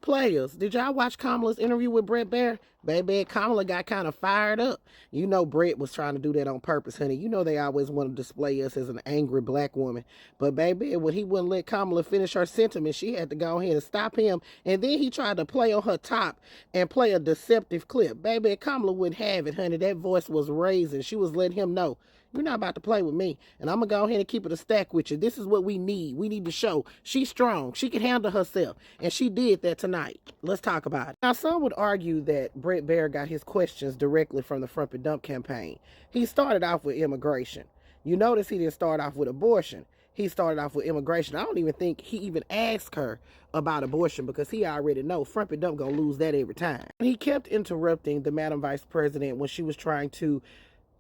Players, did y'all watch Kamala's interview with Brett Baier? Baby, Kamala got kind of fired up. You know Brett was trying to do that on purpose, honey. You know they always want to display us as an angry black woman. But baby, when he wouldn't let Kamala finish her sentiment, she had to go ahead and stop him. And then he tried to play on her top and play a deceptive clip. Baby, Kamala wouldn't have it, honey. That voice was raising. She was letting him know, you're not about to play with me. And I'm going to go ahead and keep it a stack with you. This is what we need. We need to show she's strong. She can handle herself. And she did that tonight. Let's talk about it. Now, some would argue that Brett Baier got his questions directly from the Front and Dump campaign. He started off with immigration. You notice he didn't start off with abortion. He started off with immigration. I don't even think he even asked her about abortion because he already know Front and Dump gonna lose that every time. He kept interrupting the Madam Vice President when she was trying to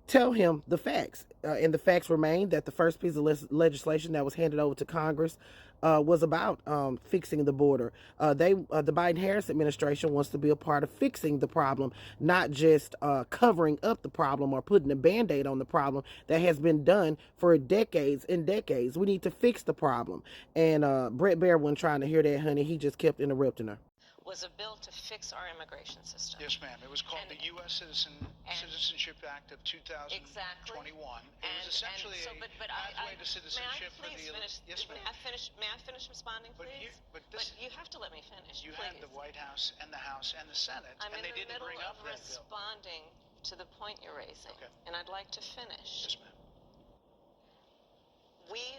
tell him the facts. And the facts remain that the first piece of legislation that was handed over to Congress was about fixing the border. The Biden-Harris administration wants to be a part of fixing the problem, not just covering up the problem or putting a Band-Aid on the problem that has been done for decades and decades. We need to fix the problem. And Brett Baier wasn't trying to hear that, honey. He just kept interrupting her. Was a bill to fix our immigration system. Yes, ma'am. It was called the U.S. Citizenship Act of 2021. Exactly. It was essentially a pathway to citizenship for the... Yes, ma'am. May I finish responding, please? But you have to let me finish, You please. had the White House and the House and the Senate, and they didn't bring up that bill. I'm in the middle of responding to the point you're raising, and I'd like to finish. Yes, ma'am. We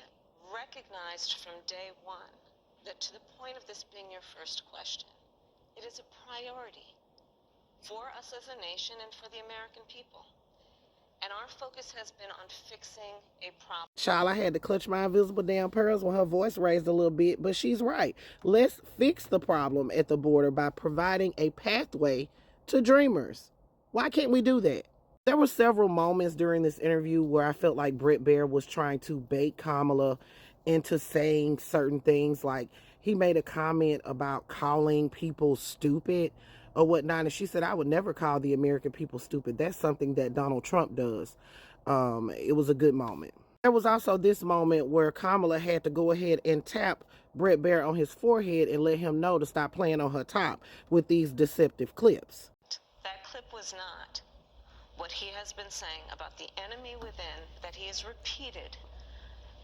recognized from day one that to the point of this being your first question, it is a priority for us as a nation and for the American people. And our focus has been on fixing a problem. Child, I had to clutch my invisible damn pearls when her voice raised a little bit, but she's right. Let's fix the problem at the border by providing a pathway to dreamers. Why can't we do that? There were several moments during this interview where I felt like Brett Baier was trying to bait Kamala into saying certain things. Like he made a comment about calling people stupid or whatnot, and she said, I would never call the American people stupid. That's something that Donald Trump does. It was a good moment. There was also this moment where Kamala had to go ahead and tap Brett Baier on his forehead and let him know to stop playing on her top with these deceptive clips. That clip was not what he has been saying about the enemy within that he has repeated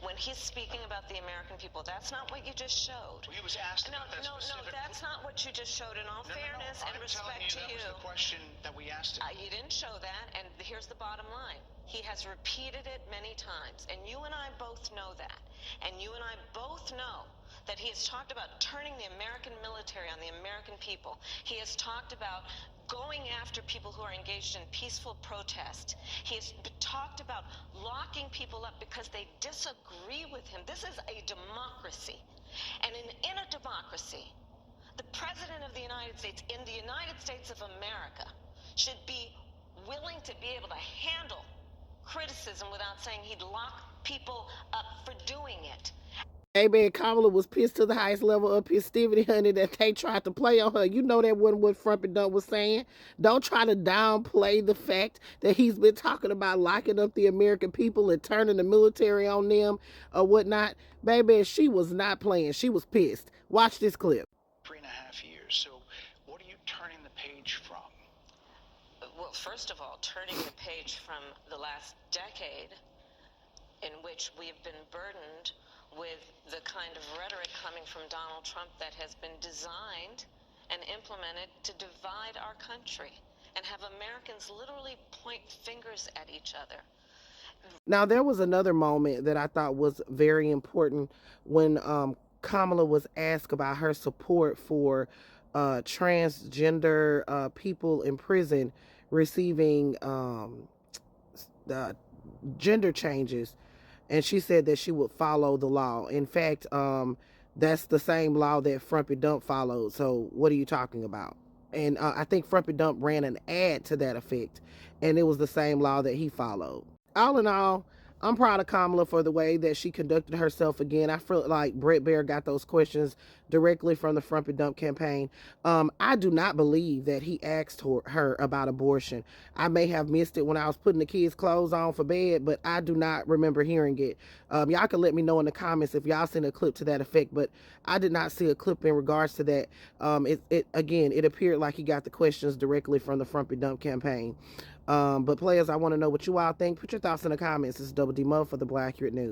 when he's speaking about the American people. That's not what you just showed. Well, he was asked about that specific... No, that's not what you just showed. In all fairness and respect to you, that was the question that we asked him. You didn't show that, and here's the bottom line. He has repeated it many times, and you and I both know that. And you and I both know that he has talked about turning the American military on the American people. He has talked about going after people who are engaged in peaceful protest. He has talked about locking people up because they disagree with him. This is a democracy. And in a democracy, the President of the United States, in the United States of America, should be willing to be able to handle criticism without saying he'd lock people up for doing it. Baby, Kamala was pissed to the highest level of festivity, honey, that they tried to play on her. You know that wasn't what Front and Dump was saying. Don't try to downplay the fact that he's been talking about locking up the American people and turning the military on them or whatnot. Baby, she was not playing. She was pissed. Watch this clip. 3.5 years. So what are you turning the page from? Well, first of all, turning the page from the last decade in which we've been burdened with the kind of rhetoric coming from Donald Trump that has been designed and implemented to divide our country and have Americans literally point fingers at each other. Now, there was another moment that I thought was very important when Kamala was asked about her support for transgender people in prison receiving the gender changes. And she said that she would follow the law. In fact, that's the same law that Front and Dump followed. So what are you talking about? And I think Front and Dump ran an ad to that effect. And it was the same law that he followed. All in all, I'm proud of Kamala for the way that she conducted herself again. I feel like Brett Baier got those questions directly from the Frump and Dump campaign. I do not believe that he asked her about abortion. I may have missed it when I was putting the kids' clothes on for bed, but I do not remember hearing it. Y'all can let me know in the comments if y'all seen a clip to that effect, but I did not see a clip in regards to that. It appeared like he got the questions directly from the Frump and Dump campaign. But players, I want to know what you all think. Put your thoughts in the comments. It's Double D Mo for the Black Accurate News.